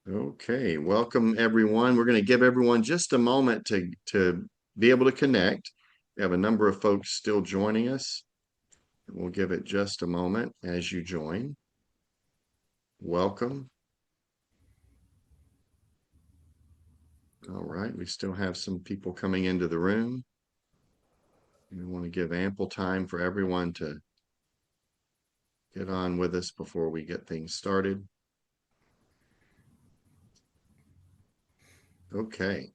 Okay, welcome everyone. We're going to give everyone just a moment to be able to connect. We have a number of folks still joining us. We'll give it just a moment as you join. Welcome. All right, we still have some people coming into the room. We want to give ample time for everyone to get on with us before we get things started. Okay.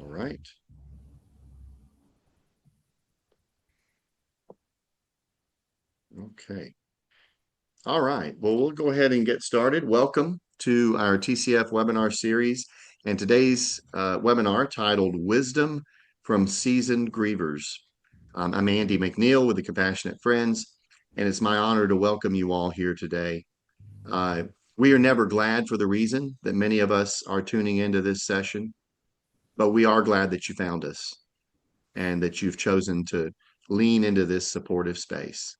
All right. Okay. All right. Well, we'll go ahead and get started. Welcome to our TCF webinar series. And today's webinar titled Wisdom from Seasoned Grievers. I'm Andy McNeil with the Compassionate Friends, and it's my honor to welcome you all here today. We are never glad for the reason that many of us are tuning into this session, but we are glad that you found us and that you've chosen to lean into this supportive space.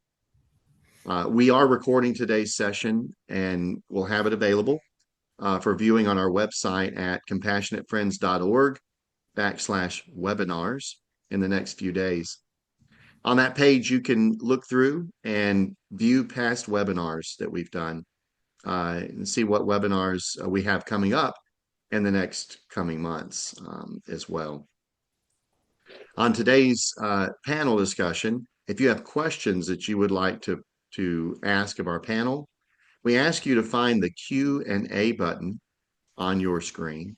We are recording today's session and we'll have it available for viewing on our website at compassionatefriends.org/webinars in the next few days. On that page, you can look through and view past webinars that we've done and see what webinars we have coming up in the next coming months as well. On today's panel discussion, if you have questions that you would like to ask of our panel, we ask you to find the Q&A button on your screen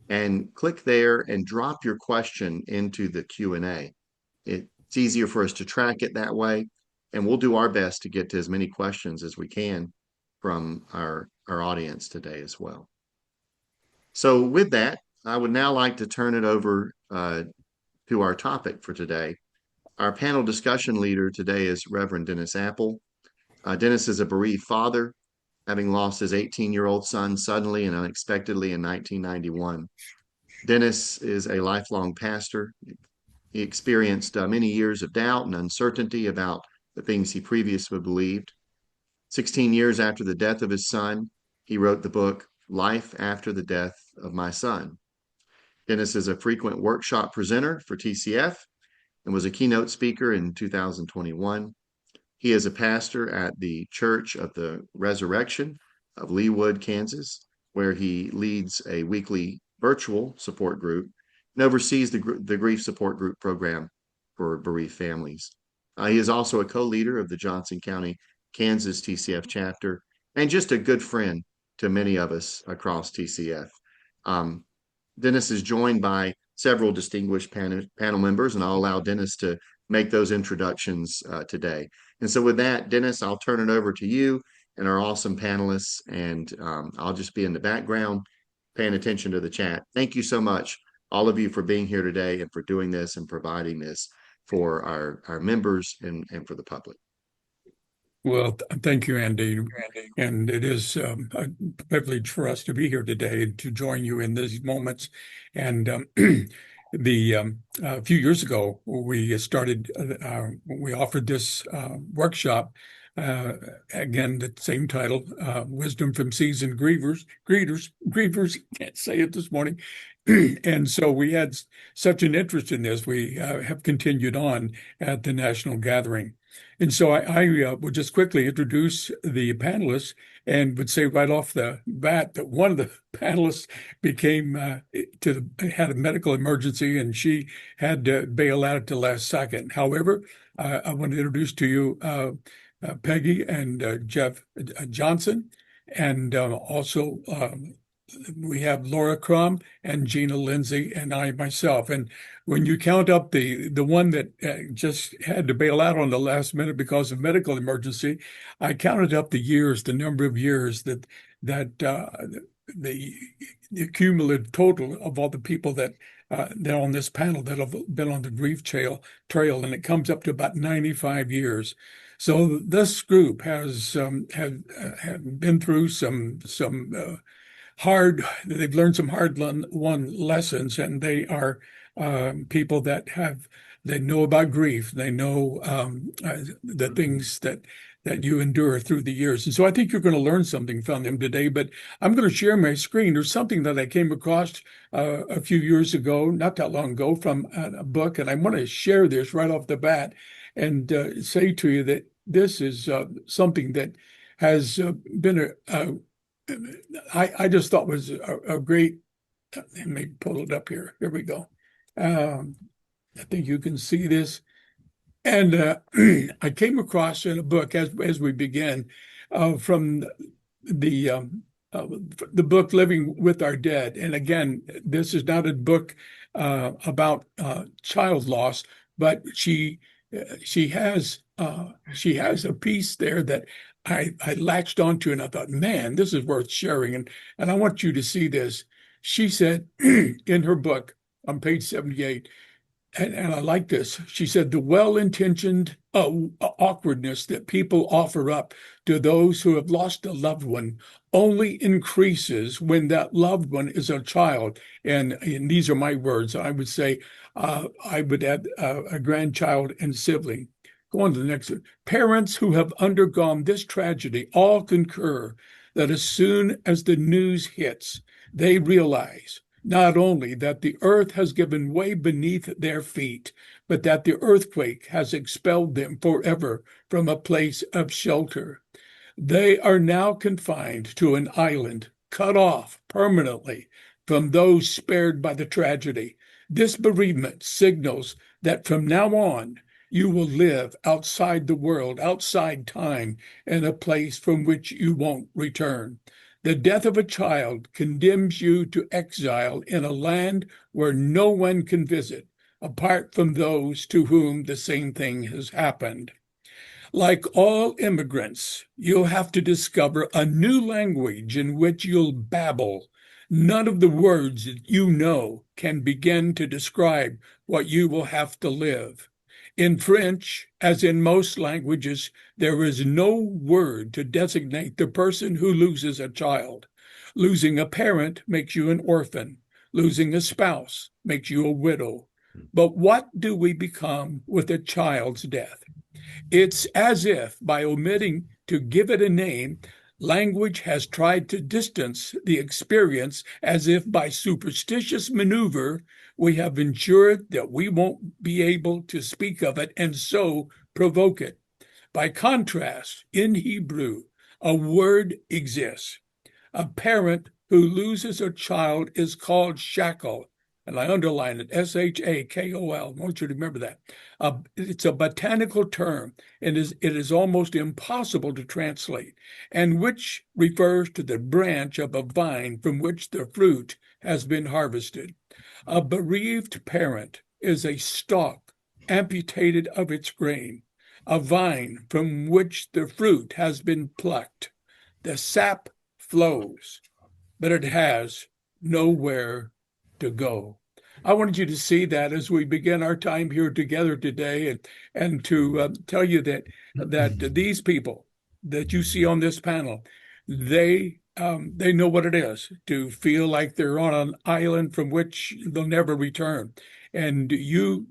and click there and drop your question into the Q&A. It's easier for us to track it that way, and we'll do our best to get to as many questions as we can from our audience today as well. So with that, I would now like to turn it over to our topic for today. Our panel discussion leader today is Reverend Dennis Apple. Dennis is a bereaved father, having lost his 18-year-old son suddenly and unexpectedly in 1991. Dennis is a lifelong pastor. He experienced many years of doubt and uncertainty about the things he previously believed. 16 years after the death of his son, he wrote the book, Life After the Death of My Son. Dennis is a frequent workshop presenter for TCF and was a keynote speaker in 2021. He is a pastor at the Church of the Resurrection of Leawood, Kansas, where he leads a weekly virtual support group and oversees the grief support group program for bereaved families. He is also a co-leader of the Johnson County, Kansas TCF chapter, and just a good friend to many of us across TCF. Dennis is joined by several distinguished panel members, and I'll allow Dennis to make those introductions today. And so with that, Dennis, I'll turn it over to you and our awesome panelists, and I'll just be in the background paying attention to the chat. Thank you so much, all of you, for being here today and for doing this and providing this for our members and for the public. Well, thank you, Andy. And it is a privilege for us to be here today and to join you in these moments. And a few years ago, we offered this workshop. Again, the same title, Wisdom from Seasoned Grievers, can't say it this morning. And so we had such an interest in this, we have continued on at the national gathering. And so I would just quickly introduce the panelists and would say right off the bat that one of the panelists had a medical emergency and she had to bail out at the last second. However, I want to introduce to you Peggy and Jeff Johnson, and also we have Laura Crum and Gina Lindsay and I myself. And when you count up the one that just had to bail out on the last minute because of medical emergency, I counted up the number of years that the cumulative total of all the people that are on this panel that have been on the grief trail, and it comes up to about 95 years. So this group has have been through some they've learned some hard-won lessons, and they are people that they know about grief. They know the things that that you endure through the years. And so I think you're going to learn something from them today. But I'm going to share my screen. There's something that I came across a few years ago, not that long ago, from a book, and I want to share this right off the bat and say to you that this is something that has been I just thought was a great. Let me pull it up here. Here we go. Um, I think you can see this. And I came across in a book as we began from the um, uh, the book "Living with Our Dead." And again, this is not a book about child loss, but she has a piece there that I latched onto, and I thought, man, this is worth sharing. And I want you to see this. She said in her book on page 78. And I like this. She said, the well-intentioned awkwardness that people offer up to those who have lost a loved one only increases when that loved one is a child. And these are my words. I would say, I would add a grandchild and sibling. Go on to the next one. Parents who have undergone this tragedy all concur that as soon as the news hits, they realize not only that the earth has given way beneath their feet, but that the earthquake has expelled them forever from a place of shelter. They are now confined to an island, cut off permanently from those spared by the tragedy. This bereavement signals that from now on, you will live outside the world, outside time, in a place from which you won't return. The death of a child condemns you to exile in a land where no one can visit, apart from those to whom the same thing has happened. Like all immigrants, you'll have to discover a new language in which you'll babble. None of the words that you know can begin to describe what you will have to live. In French, as in most languages, there is no word to designate the person who loses a child. Losing a parent makes you an orphan. Losing a spouse makes you a widow. But what do we become with a child's death? It's as if, by omitting to give it a name, language has tried to distance the experience as if by superstitious maneuver we have ensured that we won't be able to speak of it and so provoke it. By contrast, in Hebrew, a word exists. A parent who loses a child is called shackle, and I underline it, Shakol. I want you to remember that. It's a botanical term, and it is almost impossible to translate, and which refers to the branch of a vine from which the fruit has been harvested. A bereaved parent is a stalk amputated of its grain, a vine from which the fruit has been plucked. The sap flows, but it has nowhere to go. I wanted you to see that as we begin our time here together today, and to tell you that these people that you see on this panel, they know what it is to feel like they're on an island from which they'll never return. And you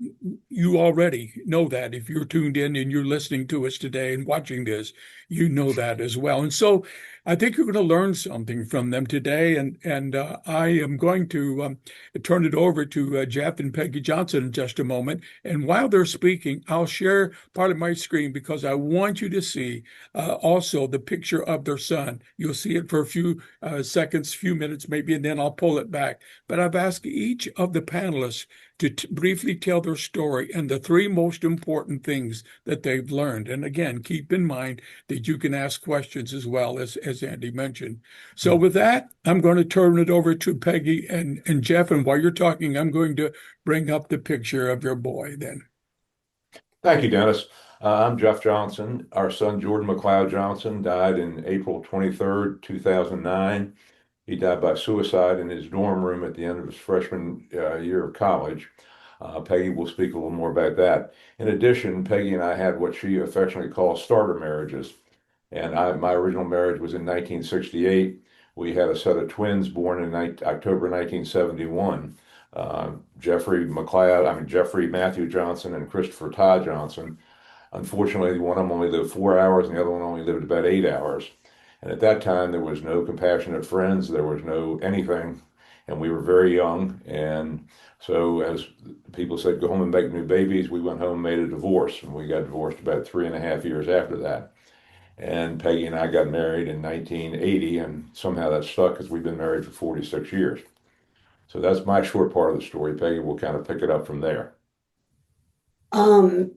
already know that if you're tuned in and you're listening to us today and watching this, you know that as well. And so I think you're going to learn something from them today. And I am going to turn it over to Jeff and Peggy Johnson in just a moment. And while they're speaking, I'll share part of my screen because I want you to see also the picture of their son. You'll see it for a few seconds, few minutes maybe, and then I'll pull it back. But I've asked each of the panelists to briefly tell their story and the three most important things that they've learned. And again, keep in mind that you can ask questions as well, as Andy mentioned. So with that, I'm going to turn it over to Peggy and Jeff. And while you're talking, I'm going to bring up the picture of your boy then. Thank you, Dennis. I'm Jeff Johnson. Our son, Jordan McLeod Johnson, died in April 23rd, 2009. He died by suicide in his dorm room at the end of his freshman year of college. Peggy will speak a little more about that. In addition, Peggy and I had what she affectionately calls starter marriages. And my original marriage was in 1968. We had a set of twins born in October 1971. Jeffrey Matthew Johnson and Christopher Todd Johnson. Unfortunately, one of them only lived 4 hours and the other one only lived about 8 hours. And at that time, there was no compassionate friends, there was no anything, and we were very young. And so, as people said, go home and make new babies, we went home and made a divorce, and we got divorced about 3.5 years after that. And Peggy and I got married in 1980, and somehow that stuck because we've been married for 46 years. So that's my short part of the story. Peggy will kind of pick it up from there. Um,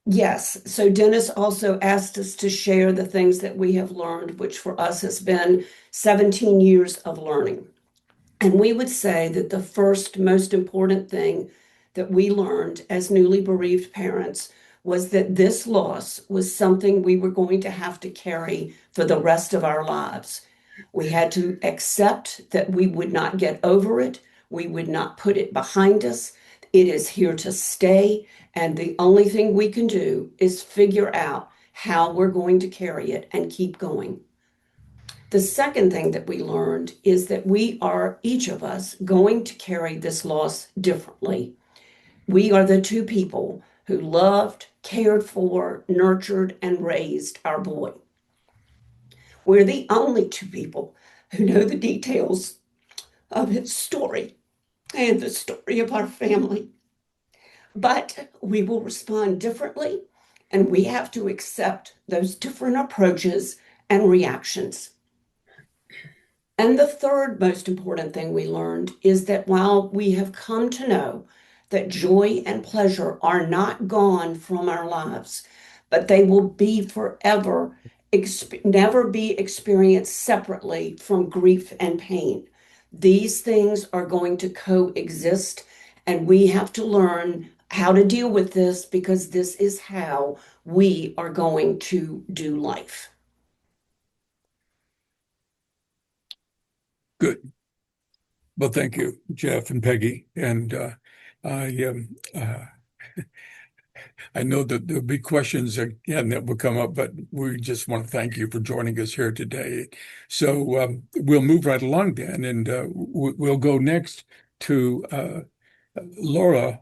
yes. So Dennis also asked us to share the things that we have learned, which for us has been 17 years of learning. And we would say that the first most important thing that we learned as newly bereaved parents was that this loss was something we were going to have to carry for the rest of our lives. We had to accept that we would not get over it. We would not put it behind us. It is here to stay. And the only thing we can do is figure out how we're going to carry it and keep going. The second thing that we learned is that we are, each of us, going to carry this loss differently. We are the two people who loved, cared for, nurtured, and raised our boy. We're the only two people who know the details of his story and the story of our family. But we will respond differently, and we have to accept those different approaches and reactions. And the third most important thing we learned is that while we have come to know that joy and pleasure are not gone from our lives, but they will be forever, never be experienced separately from grief and pain. These things are going to coexist, and we have to learn how to deal with this because this is how we are going to do life. Good. Well, thank you, Jeff and Peggy. And I I know that there'll be questions again that will come up, but we just want to thank you for joining us here today. So we'll move right along then, and we'll go next to Laura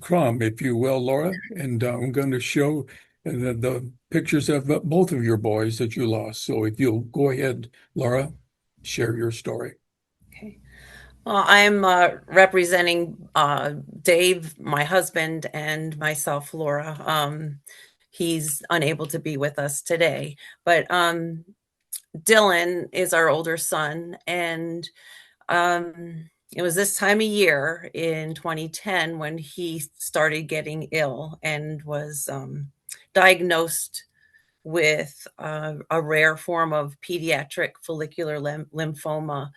Crum, if you will, Laura. And I'm going to show the pictures of both of your boys that you lost. So if you'll go ahead, Laura, share your story. Okay. Well, I'm representing Dave, my husband, and myself, Laura. He's unable to be with us today, but Dylan is our older son, and it was this time of year in 2010 when he started getting ill and was diagnosed with a rare form of pediatric follicular lymphoma,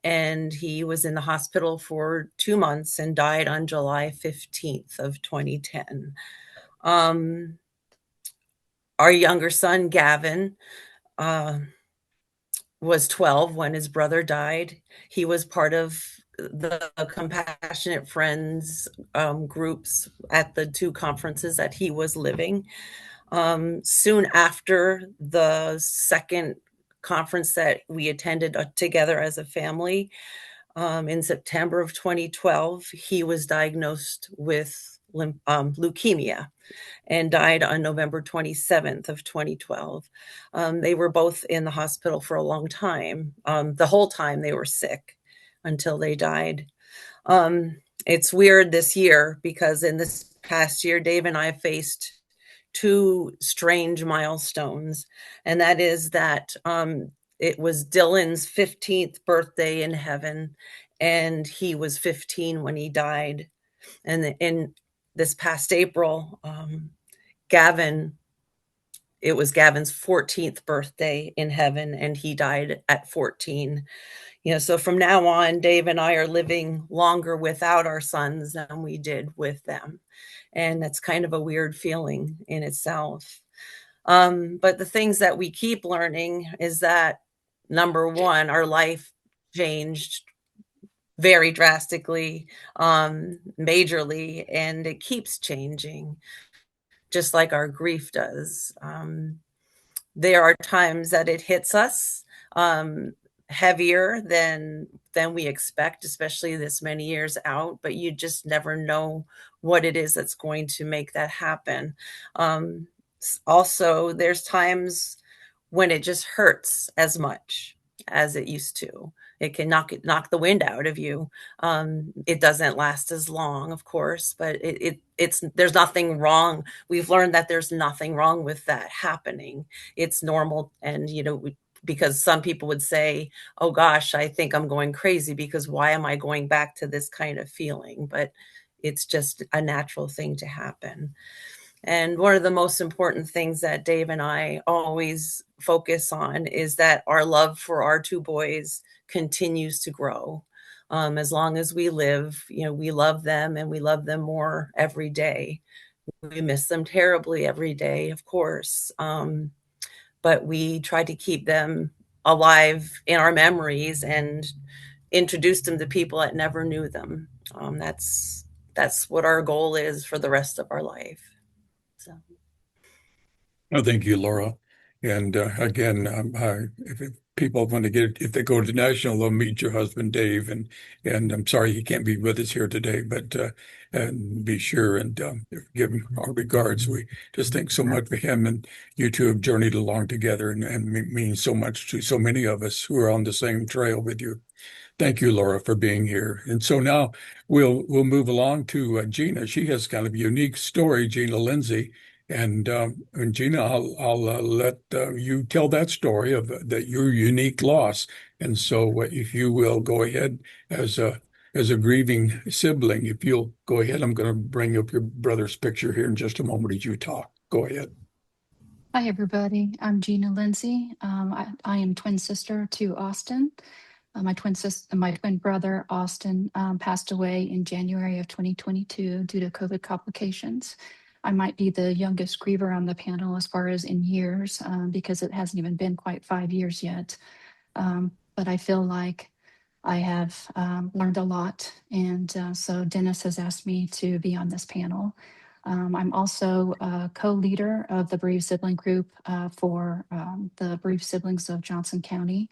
and he was in the hospital for 2 months and died on July 15th of 2010. Our younger son, Gavin, uh, was 12 when his brother died. He was part of the Compassionate Friends groups at the two conferences that he was living. Soon after the second conference that we attended together as a family, in September of 2012, he was diagnosed with leukemia and died on November 27th of 2012. They were both in the hospital for a long time. The whole time they were sick until they died. It's weird this year because in this past year, Dave and I faced two strange milestones, and that is that it was Dylan's 15th birthday in heaven, and he was 15 when he died. And in this past April, it was Gavin's 14th birthday in heaven, and he died at 14. So from now on, Dave and I are living longer without our sons than we did with them. And that's kind of a weird feeling in itself. But the things that we keep learning is that, number one, our life changed very drastically, majorly, and it keeps changing, just like our grief does. There are times that it hits us. heavier than we expect, especially this many years out, but you just never know what it is that's going to make that happen. Um, Also, there's times when it just hurts as much as it used to. It can knock the wind out of you. It doesn't last as long, of course, but it's there's nothing wrong. We've learned that there's nothing wrong with that happening. It's normal, and because some people would say, "Oh gosh, I think I'm going crazy because why am I going back to this kind of feeling?" But it's just a natural thing to happen. And one of the most important things that Dave and I always focus on is that our love for our two boys continues to grow. As long as we live, we love them, and we love them more every day. We miss them terribly every day, of course. But we try to keep them alive in our memories and introduce them to people that never knew them. That's what our goal is for the rest of our life. So. Oh, thank you, Laura. And again, if people want to if they go to National, they'll meet your husband, Dave. And I'm sorry he can't be with us here today, but and be sure and give him our regards. We just think so much for him, and you two have journeyed along together, and mean so much to so many of us who are on the same trail with you. Thank you, Laura, for being here. And so now we'll move along to Gina. She has kind of a unique story, Gina Lindsay. And Gina, I'll let you tell that story of that your unique loss. And so, if you will go ahead as a grieving sibling, if you'll go ahead, I'm going to bring up your brother's picture here in just a moment as you talk. Go ahead. Hi, everybody. I'm Gina Lindsay. I am twin sister to Austin. My twin brother, Austin, passed away in January of 2022 due to COVID complications. I might be the youngest griever on the panel as far as in years, because it hasn't even been quite 5 years yet. But I feel like I have learned a lot. And so Dennis has asked me to be on this panel. I'm also a co-leader of the bereaved sibling group for the bereaved siblings of Johnson County.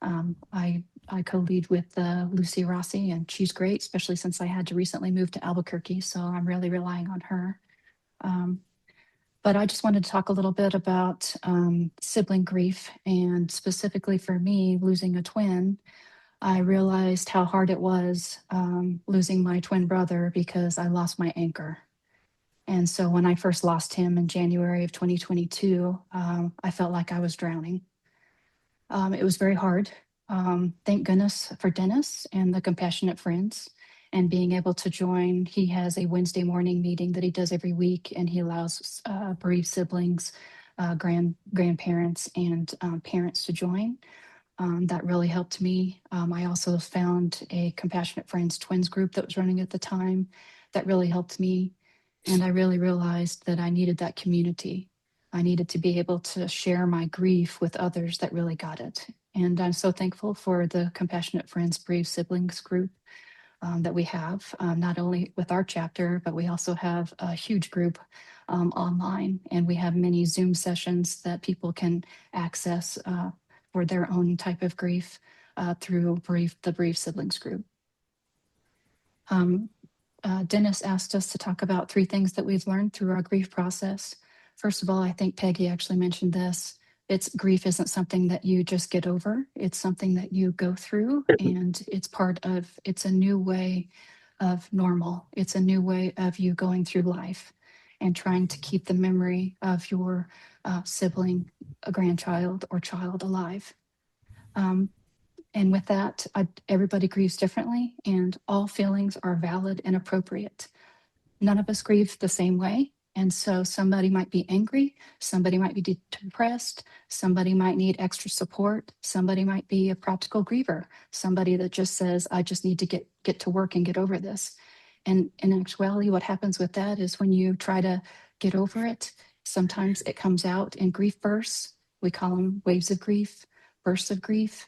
I co-lead with Lucy Rossi, and she's great, especially since I had to recently move to Albuquerque, so I'm really relying on her. But I just wanted to talk a little bit about sibling grief, and specifically for me, losing a twin. I realized how hard it was losing my twin brother because I lost my anchor. And so when I first lost him in January of 2022, I felt like I was drowning. It was very hard. Thank goodness for Dennis and the Compassionate Friends and being able to join. He has a Wednesday morning meeting that he does every week, and he allows bereaved siblings, grandparents, and parents to join. That really helped me. I also found a Compassionate Friends Twins group that was running at the time that really helped me. And I really realized that I needed that community. I needed to be able to share my grief with others that really got it. And I'm so thankful for the Compassionate Friends Bereaved Siblings group that we have, not only with our chapter, but we also have a huge group online. And we have many Zoom sessions that people can access for their own type of grief through the Bereaved Siblings group. Dennis asked us to talk about 3 things that we've learned through our grief process. First of all, I think Peggy actually mentioned this. Grief isn't something that you just get over. It's something that you go through, and it's a new way of normal. It's a new way of you going through life and trying to keep the memory of your sibling, a grandchild, or child alive. And with that, everybody grieves differently, and all feelings are valid and appropriate. None of us grieve the same way. And so somebody might be angry, somebody might be depressed, somebody might need extra support, somebody might be a practical griever, somebody that just says, I just need to get to work and get over this. And in actuality, what happens with that is when you try to get over it, sometimes it comes out in grief bursts. We call them waves of grief, bursts of grief.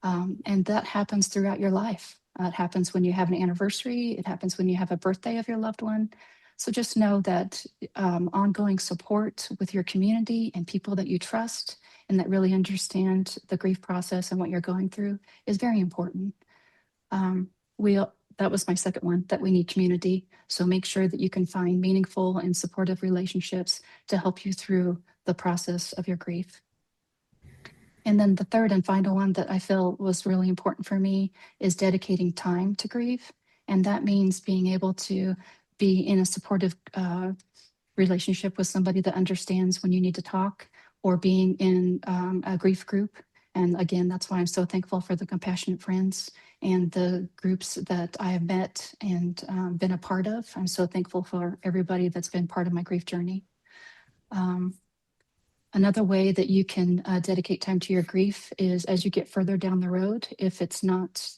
And that happens throughout your life. It happens when you have an anniversary. It happens when you have a birthday of your loved one. So just know that ongoing support with your community and people that you trust and that really understand the grief process and what you're going through is very important. That was my second one, that we need community. So make sure that you can find meaningful and supportive relationships to help you through the process of your grief. And then the third and final one that I feel was really important for me is dedicating time to grief. And that means being able to be in a supportive relationship with somebody that understands when you need to talk, or being in a grief group. And again, that's why I'm so thankful for the Compassionate Friends and the groups that I have met and been a part of. I'm so thankful for everybody that's been part of my grief journey. Another way that you can dedicate time to your grief is as you get further down the road. If it's not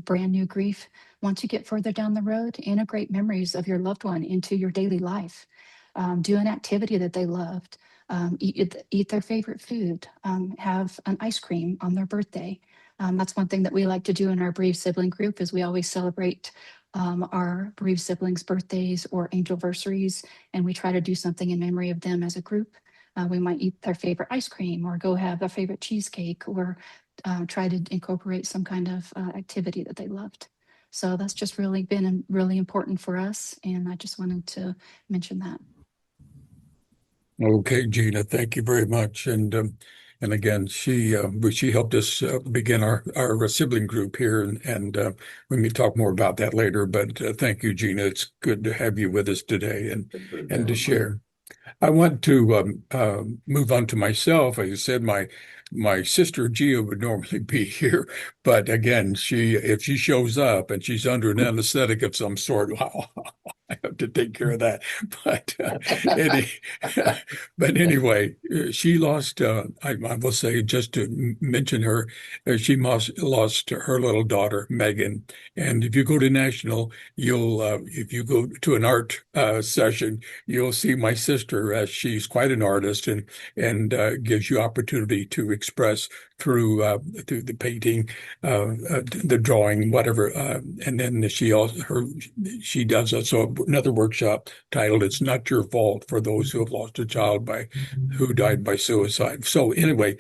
brand new grief, once you get further down the road, integrate memories of your loved one into your daily life. Do an activity that they loved. Eat their favorite food. Have an ice cream on their birthday. That's one thing that we like to do in our bereaved sibling group, is we always celebrate our bereaved siblings' birthdays or anniversaries, and we try to do something in memory of them as a group. We might eat their favorite ice cream, or go have their favorite cheesecake, or try to incorporate some kind of activity that they loved. So that's just really been really important for us, and I just wanted to mention that. Okay, Gina, thank you very much. And again, she helped us begin our sibling group here, and we may talk more about that later. But thank you, Gina. It's good to have you with us today and to share. I want to move on to myself. As I said, my sister Gia would normally be here, but again, if she shows up and she's under an anesthetic of some sort, wow, I have to take care of that. But but anyway, she lost. I will say, just to mention her, she lost her little daughter Megan. And if you go to National, if you go to an art session, you'll see my sister, as she's quite an artist and gives you opportunity to express through the painting, the drawing, whatever. And then she does also another workshop titled "It's Not Your Fault" for those who have lost a child who died by suicide. So anyway,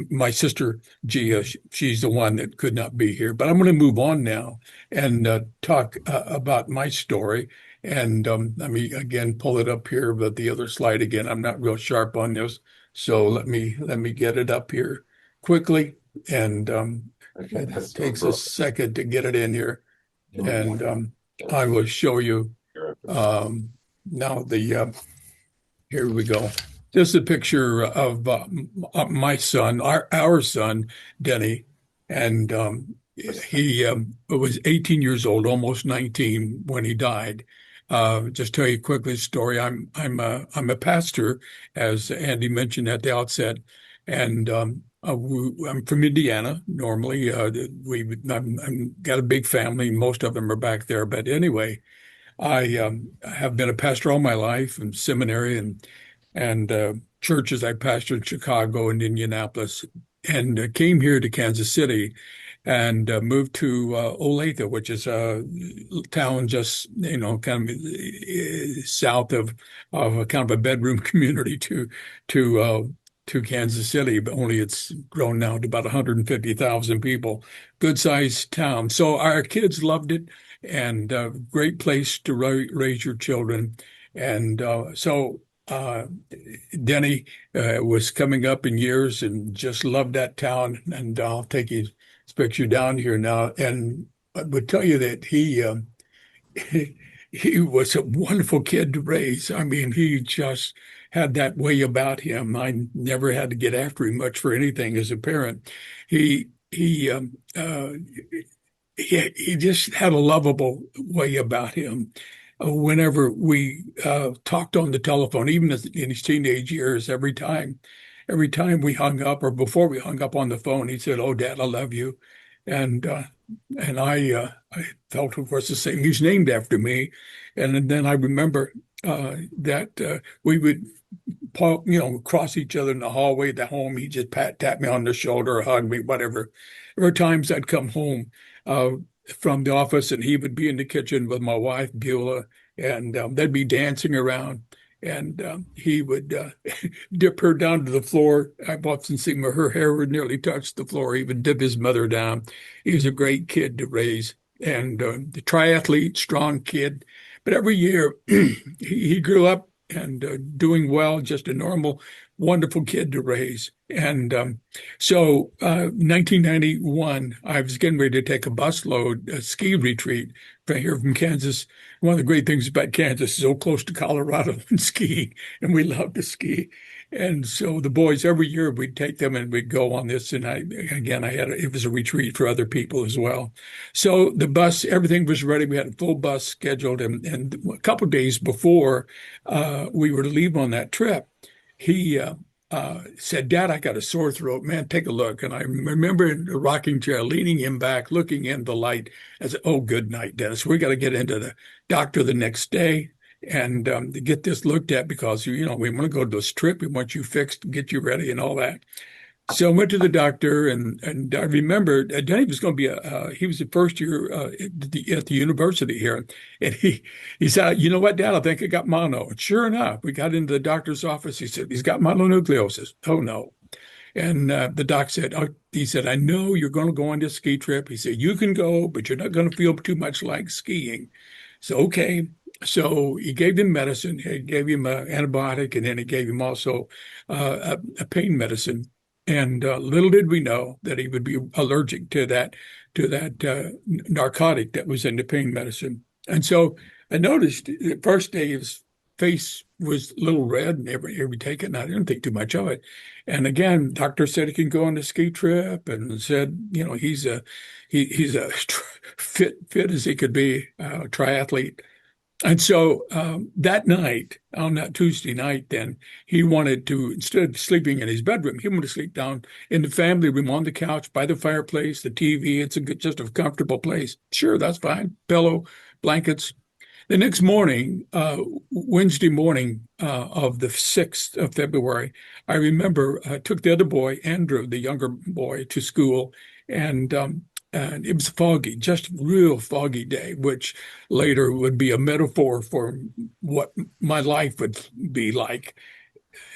my sister Gia, she's the one that could not be here. But I'm going to move on now and talk about my story. And let me again pull it up here, but the other slide again, I'm not real sharp on this. So let me get it up here quickly. And it takes a second to get it in here. And I will show you now here we go. This is a picture of my son, our son, Denny. And he was 18 years old, almost 19 when he died. Just tell you quickly the story. I'm a pastor, as Andy mentioned at the outset, and I'm from Indiana. Normally, I've got a big family. Most of them are back there, but anyway, I have been a pastor all my life in seminary and churches. I pastored in Chicago and Indianapolis, and came here to Kansas City and moved to Olathe, which is a town just, kind of south of a kind of a bedroom community to Kansas City, but only it's grown now to about 150,000 people. Good sized town. So our kids loved it, and great place to raise your children. And so Denny was coming up in years and just loved that town. And I'll take his picture down here now, and I would tell you that he was a wonderful kid to raise. I mean, he just had that way about him. I never had to get after him much for anything as a parent. He just had a lovable way about him. Whenever we talked on the telephone, even in his teenage years, every time we hung up or before we hung up on the phone, he said, "Oh, Dad, I love you," and I felt, of course, the same. He's named after me, and then I remember that we would, cross each other in the hallway at the home. He'd just tap me on the shoulder or hug me, whatever. There were times I'd come home from the office, and he would be in the kitchen with my wife, Beulah, and they'd be dancing around, and he would dip her down to the floor. I've often seen her hair would nearly touch the floor. He would dip his mother down. He was a great kid to raise, and the triathlete, strong kid. But every year he grew up and doing well, just a normal, wonderful kid to raise. And 1991, I was getting ready to take a busload, a ski retreat from here from Kansas. One of the great things about Kansas is so close to Colorado and skiing, and we love to ski. And so the boys, every year we'd take them and we'd go on this. And it was a retreat for other people as well. So the bus, everything was ready. We had a full bus scheduled. And a couple of days before we were to leave on that trip, he said, "Dad, I got a sore throat. Man, take a look." And I remember in the rocking chair, leaning him back, looking in the light. I said, "Oh, good night, Dennis. We got to get into the doctor the next day and to get this looked at because, we want to go to this trip. We want you fixed, get you ready and all that." So I went to the doctor, and I remember Denny was going to be he was the first year at the university here, and he said, "You know what, Dad? I think I got mono." And sure enough, we got into the doctor's office. He said, "He's got mononucleosis." Oh no! And the doc said, he said, "I know you're going to go on this ski trip." He said, "You can go, but you're not going to feel too much like skiing." So okay. So he gave him medicine. He gave him an antibiotic, and then he gave him also a pain medicine. And little did we know that he would be allergic to that narcotic that was in the pain medicine. And so I noticed the first day his face was a little red, and every take it, and I didn't think too much of it. And again, doctor said he can go on a ski trip, and said, he's a fit as he could be, triathlete. And so that night, on that Tuesday night, then he wanted to, instead of sleeping in his bedroom, he wanted to sleep down in the family room on the couch by the fireplace, the TV. It's just a comfortable place. Sure, that's fine. Pillow, blankets. The next morning, Wednesday morning of the 6th of February, I remember I took the other boy, Andrew, the younger boy, to school, and it was foggy, just real foggy day, which later would be a metaphor for what my life would be like.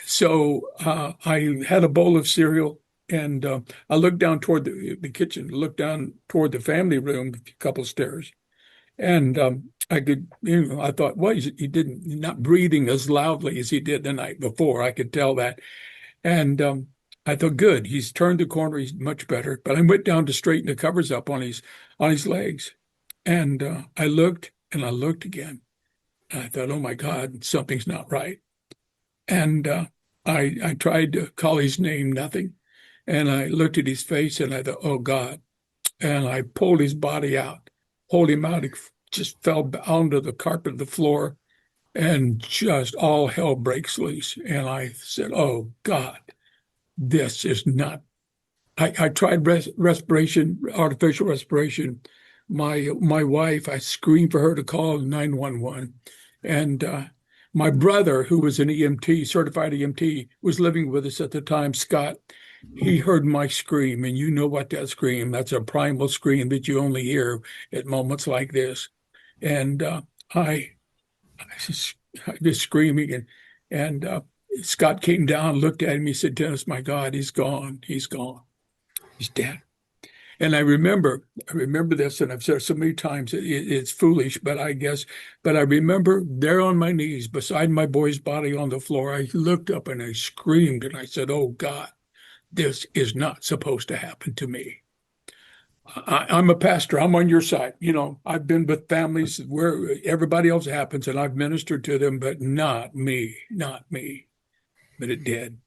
So I had a bowl of cereal, and I looked down toward the kitchen, looked down toward the family room, a couple stairs, and I could, I thought, well, he didn't, not breathing as loudly as he did the night before. I could tell that. And I thought, good, he's turned the corner, he's much better. But I went down to straighten the covers up on his legs. And I looked and I looked again. And I thought, oh my God, something's not right. And I tried to call his name, nothing. And I looked at his face and I thought, oh God. And I pulled his body out, pulled him out. He just fell onto the carpet of the floor, and just all hell breaks loose. And I said, oh God, this is not. I tried respiration, artificial respiration. My wife, I screamed for her to call 911. And my brother, who was an EMT, certified EMT, was living with us at the time, Scott. He heard my scream, and you know what that scream, that's a primal scream that you only hear at moments like this. And I was screaming, and Scott came down, looked at him, he said, Dennis, my God, he's gone, he's dead. And I remember this, and I've said it so many times, it's foolish, but I remember there on my knees beside my boy's body on the floor, I looked up and I screamed, and I said, oh God, this is not supposed to happen to me. I'm a pastor. I'm on your side. I've been with families where everybody else happens, and I've ministered to them, but not me. But it did.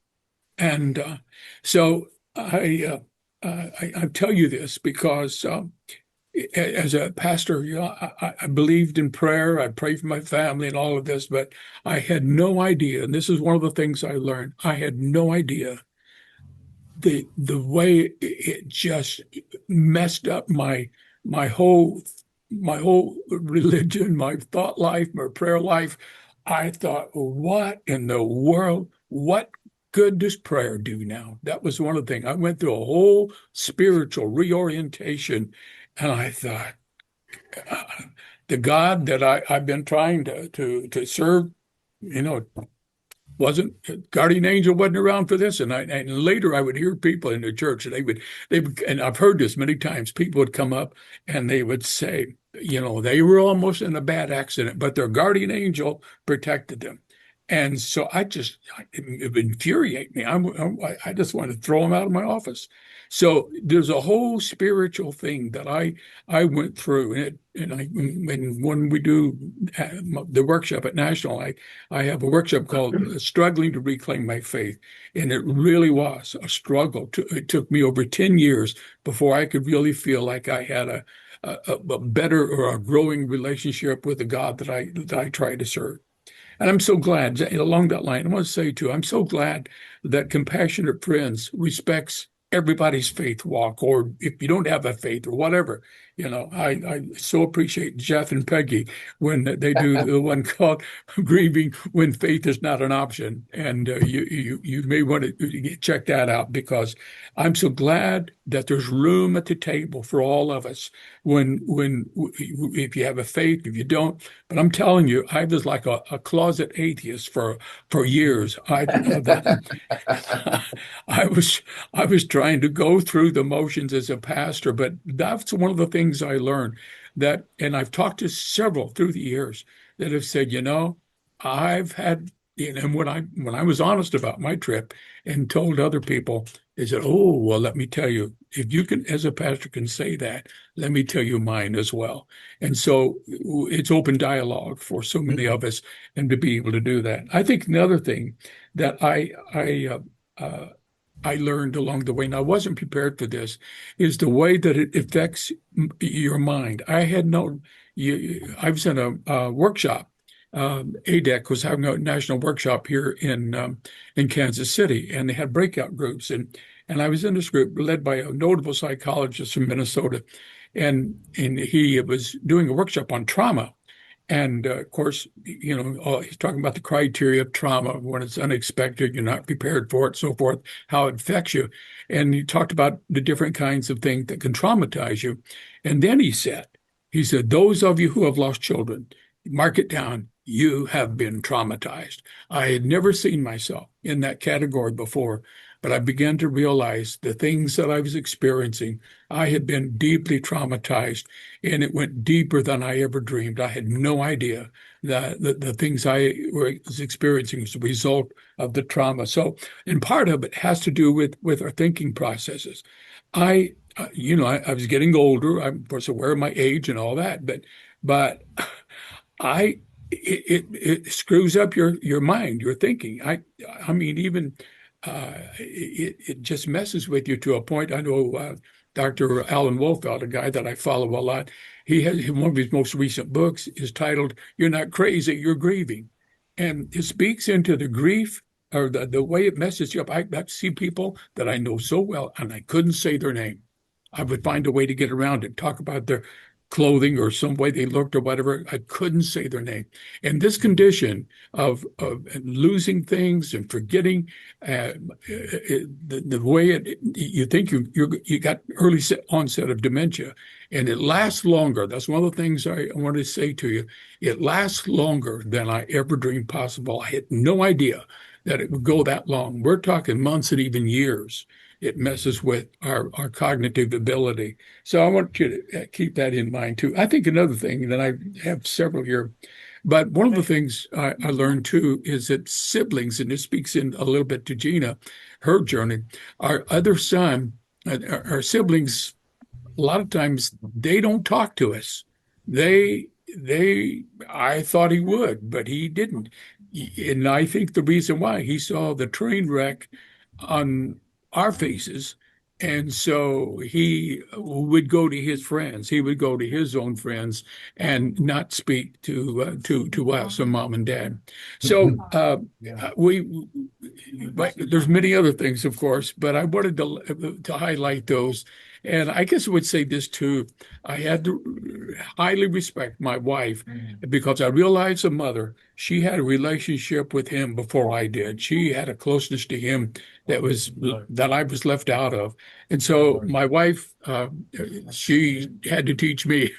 And so I tell you this because as a pastor, I believed in prayer. I prayed for my family and all of this, but I had no idea. And this is one of the things I learned. I had no idea the way it just messed up my whole religion, my thought life, my prayer life. I thought, what in the world? What good does prayer do now? That was one of the things. I went through a whole spiritual reorientation, and I thought, uh, the God that I've been trying to serve, you know, wasn't guardian angel wasn't around for this. And later I would hear people in the church, and and I've heard this many times. People would come up and they would say, you know, they were almost in a bad accident, but their guardian angel protected them. And so it would infuriate me. I just wanted to throw them out of my office. So there's a whole spiritual thing that I went through, and when we do the workshop at National, I have a workshop called Struggling to Reclaim My Faith. And it really was a struggle. It took me over 10 years before I could really feel like I had a better or a growing relationship with the God that I try to serve. And I'm so glad, along that line, I want to say too, I'm so glad that Compassionate Friends respects everybody's faith walk, or if you don't have a faith or whatever. You know, I so appreciate Jeff and Peggy when they do the one called Grieving When Faith Is Not an Option. And you may want to check that out, because I'm so glad that there's room at the table for all of us if you have a faith, if you don't. But I'm telling you, I was like a closet atheist for years. I was trying to go through the motions as a pastor, but that's one of the things I learned, and I've talked to several through the years that have said, you know, I've had, and when I was honest about my trip and told other people, they said, oh, well, let me tell you, if you can, as a pastor, can say that, let me tell you mine as well. And so it's open dialogue for so many of us, and to be able to do that. I think another thing that I learned along the way, and I wasn't prepared for this, is the way that it affects your mind. I was in a workshop. ADEC was having a national workshop here in Kansas City, and they had breakout groups, and I was in this group led by a notable psychologist from Minnesota, and he was doing a workshop on trauma. And of course, you know, he's talking about the criteria of trauma, when it's unexpected, you're not prepared for it, so forth, how it affects you. And he talked about the different kinds of things that can traumatize you. And then he said, those of you who have lost children, mark it down. You have been traumatized. I had never seen myself in that category before, but I began to realize the things that I was experiencing. I had been deeply traumatized, and it went deeper than I ever dreamed. I had no idea that the things I was experiencing was a result of the trauma. So, and part of it has to do with our thinking processes. I was getting older. I'm, of course, aware of my age and all that, but I it screws up your mind, your thinking. I mean, even it just messes with you to a point. I know Dr. Alan Wolfelt, a guy that I follow a lot. He has one of his most recent books is titled "You're Not Crazy, You're Grieving," and it speaks into the grief or the way it messes you up. I see people that I know so well, and I couldn't say their name. I would find a way to get around it, talk about their clothing or some way they looked or whatever. I couldn't say their name. And this condition of losing things and forgetting the way you think you got early onset of dementia, and it lasts longer. That's one of the things I want to say to you. It lasts longer than I ever dreamed possible. I had no idea that it would go that long. We're talking months and even years. It messes with our cognitive ability. So I want you to keep that in mind too. I think another thing that I have several here, but one of the things I learned too is that siblings, and this speaks in a little bit to Gina, her journey, our other son, our siblings, a lot of times they don't talk to us. I thought he would, but he didn't. And I think the reason why, he saw the train wreck on our faces. And so he would go to his friends. He would go to his own friends and not speak to us, and mom and dad. So but there's many other things, of course, but I wanted to highlight those. And I guess I would say this too. I had to highly respect my wife, because I realized, a mother, she had a relationship with him before I did. She had a closeness to him that I was left out of. And so my wife, she had to teach me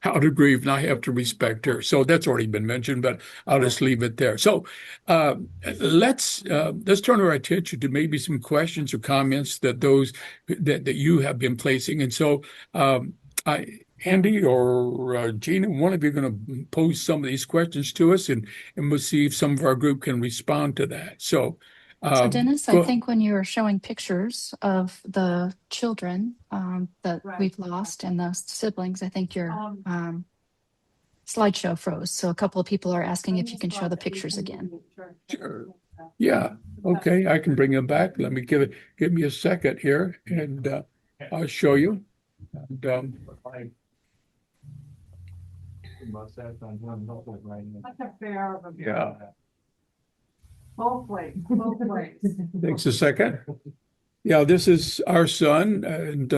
how to grieve, and I have to respect her. So that's already been mentioned, but I'll just leave it there. So uh, let's turn our attention to maybe some questions or comments that you have been placing. And so I. Andy or Gina, one of you are going to pose some of these questions to us, and we'll see if some of our group can respond to that. So, So Dennis, I go. think when you were showing pictures of the children that we've lost and the siblings, I think your slideshow froze. So a couple of people are asking if you can show the pictures again. Sure. Yeah. Okay. I can bring them back. Let me give me a second here, and I'll show you. And, yeah. Both ways, both ways. Takes a second. Yeah, this is our son and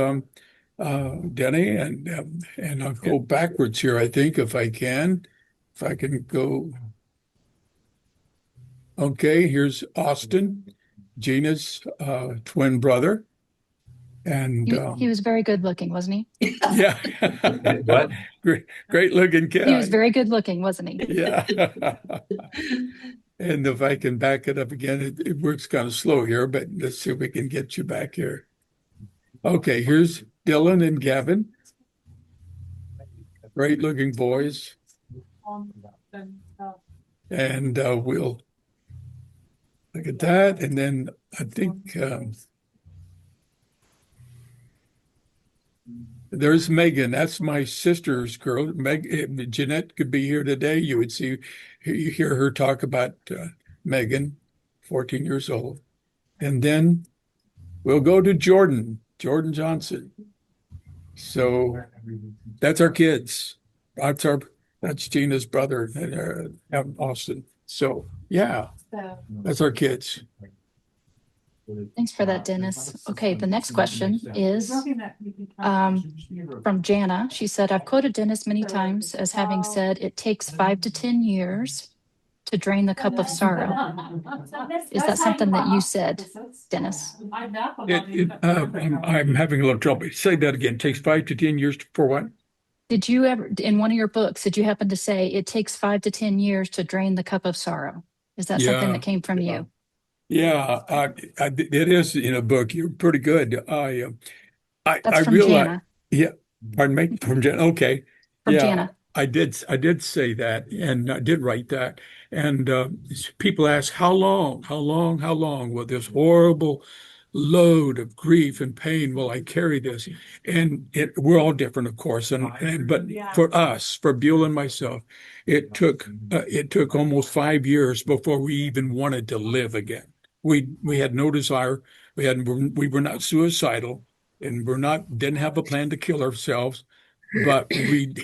Denny, and I'll go backwards here, I think, if I can. If I can go. Okay, here's Austin, Gina's twin brother. And He was very good looking, wasn't he? yeah. What? Great looking kid. He was very good looking, wasn't he? Yeah. And if I can back it up again, it works kind of slow here, but let's see if we can get you back here. Okay, here's Dylan and Gavin. Great looking boys. And we'll look at that. And then I think there's Megan. That's my sister's girl. Jeanette could be here today. You would hear her talk about Megan, 14 years old. And then we'll go to Jordan Johnson. So that's our kids. That's Gina's brother, Austin. So yeah, that's our kids. Thanks for that, Dennis. Okay, the next question is from Jana. She said, I've quoted Dennis many times as having said it takes 5 to 10 years to drain the cup of sorrow. Is that something that you said, Dennis? I'm having a little trouble. Say that again. It takes 5 to 10 years for what? Did you ever, in one of your books, did you happen to say it takes 5 to 10 years to drain the cup of sorrow? Is that something that came from you? Yeah, it is in a book. You're pretty good. That's from realize. Jana. Yeah, pardon me, from Jana. Okay, From yeah, Jana. I did say that, and I did write that. And people ask, how long will this horrible load of grief and pain will I carry this? And we're all different, of course. But for us, for Buell and myself, it took almost 5 years before we even wanted to live again. We had no desire. We were not suicidal, and didn't have a plan to kill ourselves. But and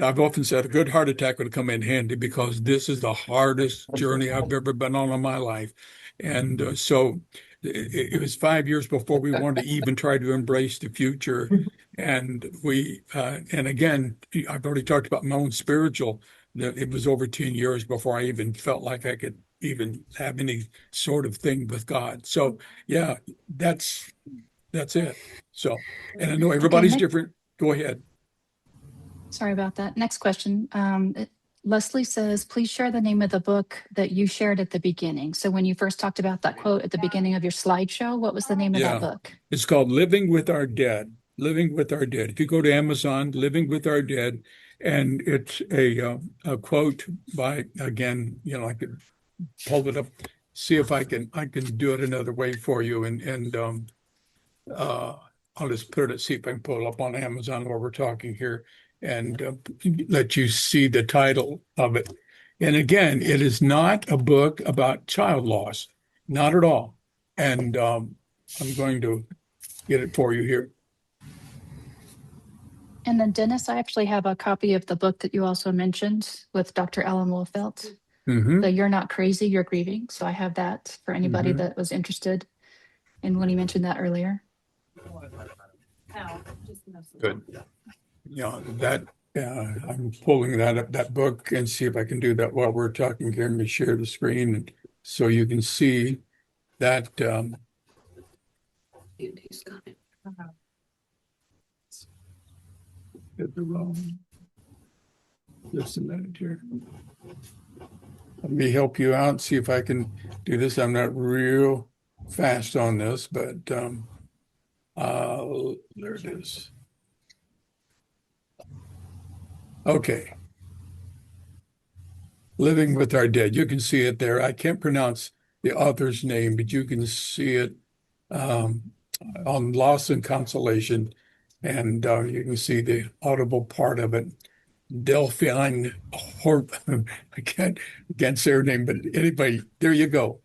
I've often said a good heart attack would come in handy because this is the hardest journey I've ever been on in my life. And so it was 5 years before we wanted to even try to embrace the future. And and again, I've already talked about my own spiritual, that it was over 10 years before I even felt like I could even have any sort of thing with God. So yeah, that's it. So, and I know everybody's different. Go ahead. Sorry about that. Next question. Leslie says, please share the name of the book that you shared at the beginning. So when you first talked about that quote at the beginning of your slideshow, what was the name of that book? It's called Living with Our Dead. Living with Our Dead. If you go to Amazon, Living with Our Dead, and it's a quote by, again, I could pull it up, see if I can do it another way for you, and I'll just put it, see if I can pull it up on Amazon while we're talking here, and let you see the title of it. And again, it is not a book about child loss, not at all. And I'm going to get it for you here. And then Dennis, I actually have a copy of the book that you also mentioned with Dr. Ellen Wolfelt. Mm-hmm. The You're Not Crazy, You're Grieving. So I have that for anybody that was interested in when he mentioned that earlier. Good. Yeah, I'm pulling that book, and see if I can do that while we're talking here. Let me share the screen so you can see that Andy's got it. just a minute here. Let me help you out, see if I can do this. I'm not real fast on this, but there it is. Okay. Living with Our Dead. You can see it there. I can't pronounce the author's name, but you can see it on Loss and Consolation. And you can see the audible part of it. Delphine I can't say her name, but anybody, there you go.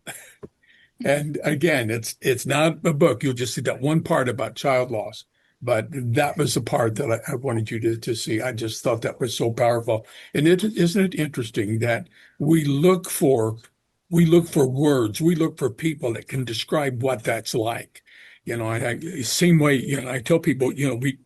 And again, it's not a book. You'll just see that one part about child loss. But that was the part that I wanted you to see. I just thought that was so powerful. And isn't it interesting that we look for words, we look for people that can describe what that's like. Same way, I tell people, we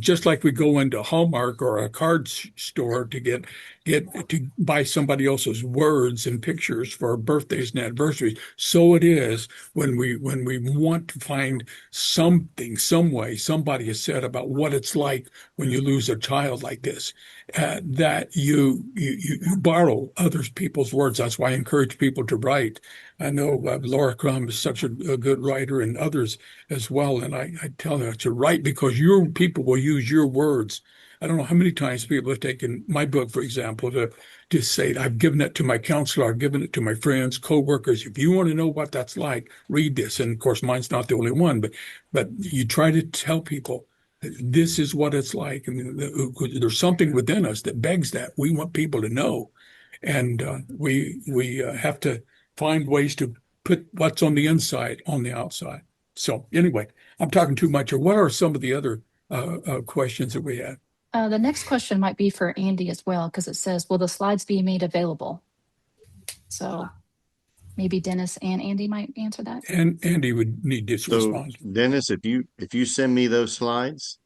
just like we go into Hallmark or a card store to get to buy somebody else's words and pictures for birthdays and anniversaries. So it is when we want to find something, some way somebody has said about what it's like when you lose a child like this, that you borrow others people's words. That's why I encourage people to write. I know Laura Crum is such a good writer, and others as well. And I tell them to write because your people will use your words. I don't know how many times people have taken my book, for example, to say, I've given it to my counselor, I've given it to my friends, coworkers. If you want to know what that's like, read this. And of course, mine's not the only one, but you try to tell people this is what it's like. I mean, there's something within us that begs that. We want people to know. And we have to find ways to put what's on the inside on the outside. So anyway, I'm talking too much. Or what are some of the other questions that we had? The next question might be for Andy as well, because it says, will the slides be made available? So maybe Dennis and Andy might answer that. And Andy would need to So respond. Dennis, if you send me those slides,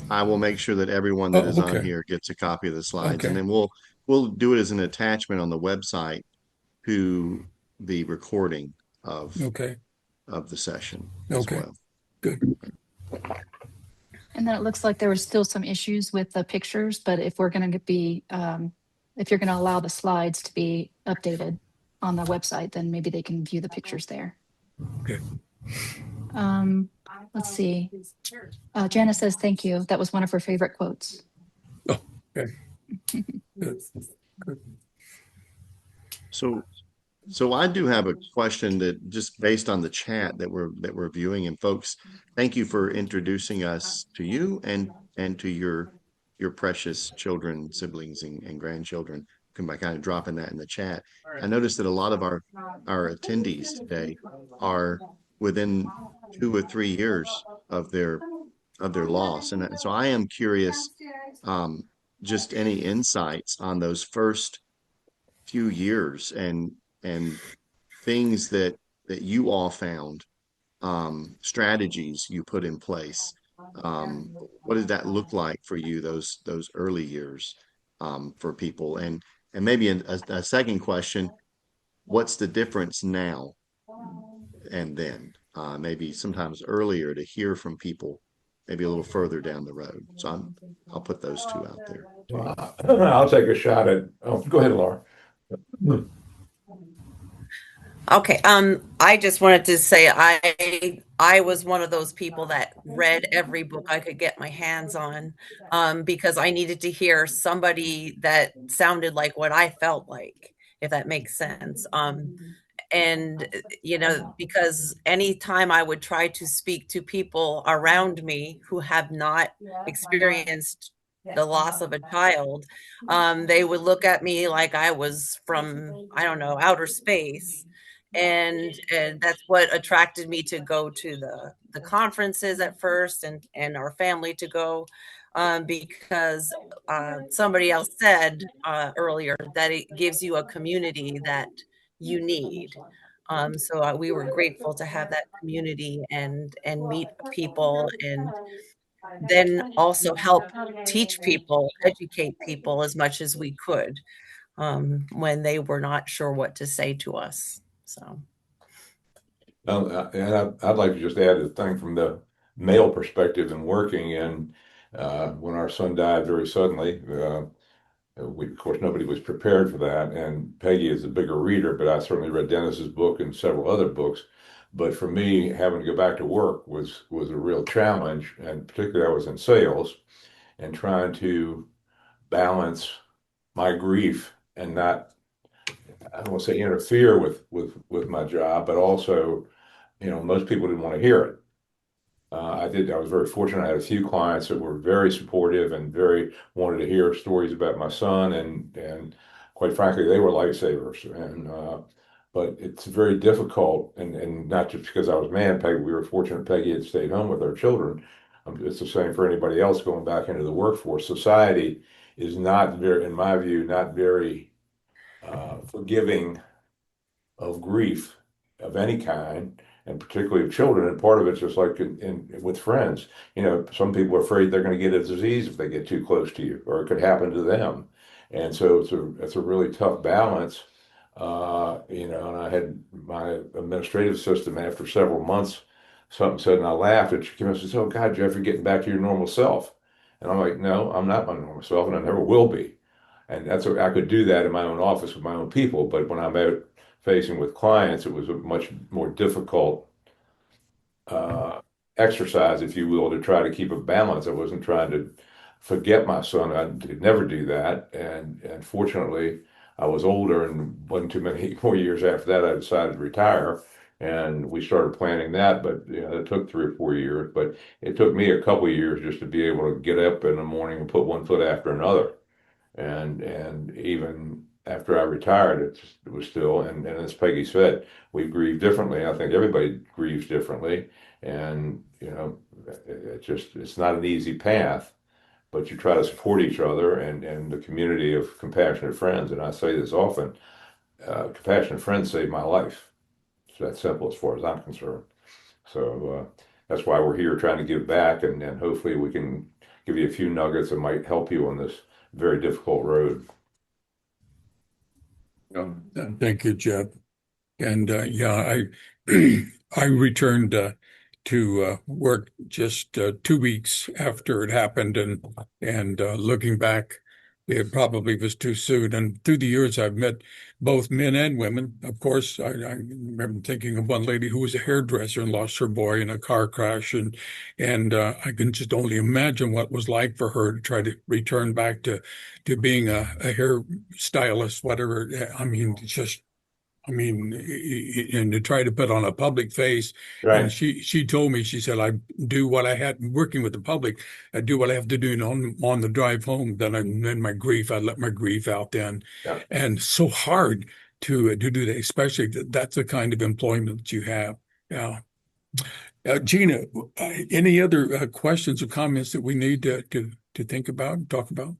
I will make sure that everyone that is on Okay. here gets a copy of the slides, and Okay. then we'll do it as an attachment on the website to the recording Okay. of the session as Okay. well. Good. And then it looks like there were still some issues with the pictures, but if we're going to be, if you're going to allow the slides to be updated on the website, then maybe they can view the pictures there. Okay. Let's see. Janice says, thank you. That was one of her favorite quotes. Oh, okay. Good. Good. So I do have a question that just based on the chat that we're viewing, and folks, thank you for introducing us to you and to your precious children, siblings, and grandchildren. By kind of dropping that in the chat. I noticed that a lot of our attendees today are within 2 or 3 years of their loss, and so I am curious, just any insights on those first few years and things that you all found, strategies you put in place. What did that look like for you those early years, for people? And maybe a second question, what's the difference now and then? Maybe sometimes earlier to hear from people, maybe a little further down the road. So I'll put those two out there. I'll take a shot at, oh, go ahead, Laura. Okay, I just wanted to say I was one of those people that read every book I could get my hands on, because I needed to hear somebody that sounded like what I felt like, if that makes sense. And because anytime I would try to speak to people around me who have not experienced the loss of a child, they would look at me like I was from, I don't know, outer space. And that's what attracted me to go to the conferences at first, and our family to go, because somebody else said earlier that it gives you a community that you need. So we were grateful to have that community and meet people, and then also help teach people, educate people as much as we could, when they were not sure what to say to us. So I'd like to just add a thing from the male perspective in working. And when our son died very suddenly, of course, nobody was prepared for that. And Peggy is a bigger reader, but I certainly read Dennis's book and several other books. But for me, having to go back to work was a real challenge, and particularly I was in sales and trying to balance my grief and not, I don't want to say interfere with my job, but also, most people didn't want to hear it. I was very fortunate. I had a few clients that were very supportive and very wanted to hear stories about my son, and quite frankly, they were lifesavers. But it's very difficult, and not just because I was mad, Peggy. We were fortunate Peggy had stayed home with our children. It's the same for anybody else going back into the workforce. Society is not very, in my view, not very forgiving of grief of any kind, and particularly of children. And part of it's just like with friends. Some people are afraid they're going to get a disease if they get too close to you, or it could happen to them. And so it's a really tough balance. And I had my administrative system after several months, something said, and I laughed, and she came and says, "Oh God, Jeff, you're getting back to your normal self." And I'm like, "No, I'm not my normal self, and I never will be." And I could do that in my own office with my own people, but when I'm out facing with clients, it was a much more difficult uh, exercise, if you will, to try to keep a balance. I wasn't trying to forget my son. I did never do that. And fortunately, I was older, and wasn't too many more years after that, I decided to retire. And we started planning that, but it took 3 or 4 years. But it took me a couple of years just to be able to get up in the morning and put one foot after another. And even after I retired, it was still, and as Peggy said, we grieve differently. I think everybody grieves differently, and it's not an easy path, but you try to support each other and the community of compassionate friends. And I say this often: compassionate friends saved my life. It's that simple as far as I'm concerned. So that's why we're here trying to give back, and hopefully we can give you a few nuggets that might help you on this very difficult road. Thank you, Jeff. And yeah, I returned to work just 2 weeks after it happened, and looking back, it probably was too soon. And through the years, I've met both men and women. Of course, I remember thinking of one lady who was a hairdresser and lost her boy in a car crash, and I can just only imagine what it was like for her to try to return back to being a hair stylist, whatever. I mean, it's just. I mean, and to try to put on a public face. And Right. she told me, she said, I do what I had working with the public. I do what I have to do on the drive home. Then my grief, I let my grief out then. Yeah. And so hard to do that, especially that's the kind of employment that you have. Yeah. Gina, any other questions or comments that we need to think about and talk about?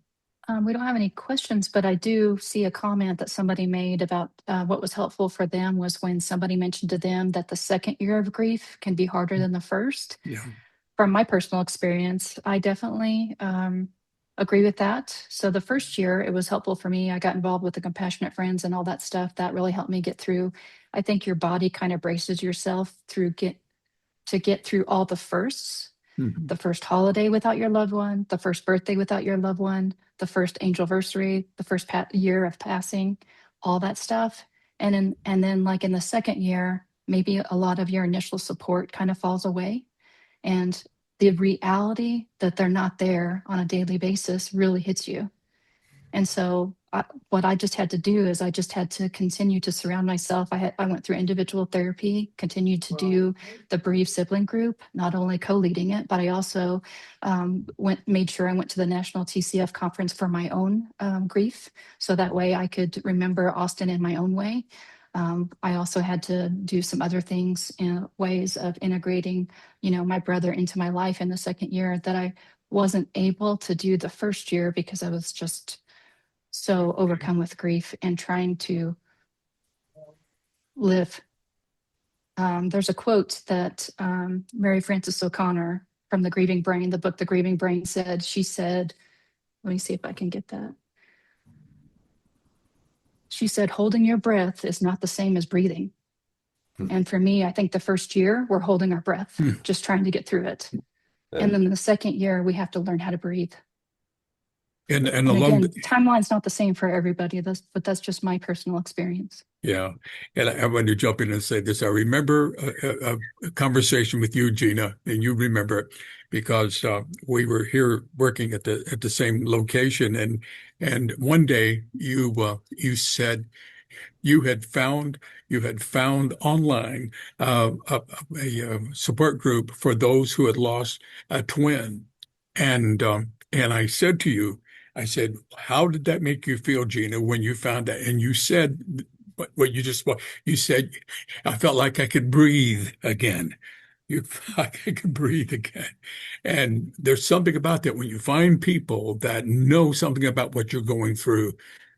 We don't have any questions, but I do see a comment that somebody made about what was helpful for them was when somebody mentioned to them that the second year of grief can be harder than the first. Yeah. From my personal experience, I definitely agree with that. So the first year, it was helpful for me. I got involved with the compassionate friends and all that stuff. That really helped me get through. I think your body kind of braces yourself to get through all the firsts. Mhm. The first holiday without your loved one, the first birthday without your loved one, the first angelversary, the first year of passing, all that stuff. And then like in the second year, maybe a lot of your initial support kind of falls away. And the reality that they're not there on a daily basis really hits you. And so what I just had to do is I just had to continue to surround myself. I went through individual therapy, continued to do the bereaved sibling group, not only co-leading it, but I also made sure I went to the National TCF conference for my own grief. So that way I could remember Austin in my own way. I also had to do some other things in ways of integrating, my brother into my life in the second year that I wasn't able to do the first year because I was just so overcome with grief and trying to live. There's a quote that Mary Frances O'Connor from The Grieving Brain, the book The Grieving Brain, said. She said, let me see if I can get that. She said, holding your breath is not the same as breathing. And for me, I think the first year we're holding our breath, just trying to get through it. And then the second year we have to learn how to breathe. And And along again, timeline's not the same for everybody, but that's just my personal experience. Yeah. And I want to jump in and say this. I remember a conversation with you, Gina, and you remember it because we were here working at the same location, and one day you said you had found online a support group for those who had lost a twin, and I said to you, I said, "How did that make you feel, Gina, when you found that?" And you said, "What you said, I felt like I could breathe again." You felt like I could breathe again. And there's something about that when you find people that know something about what you're going through.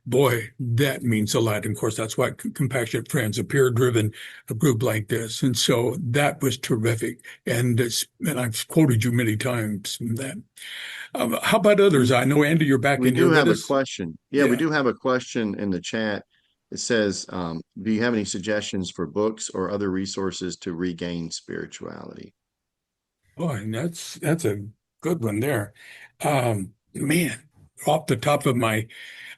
Boy, that means a lot. And of course, that's why Compassionate Friends, a peer-driven group like this. And so that was terrific. And I've quoted you many times from that. How about others? I know, Andy, you're back We in here do with have a us. question. Yeah, we Yeah. do have a question in the chat. It says, do you have any suggestions for books or other resources to regain spirituality? Boy, and that's a good one there. Man, off the top of my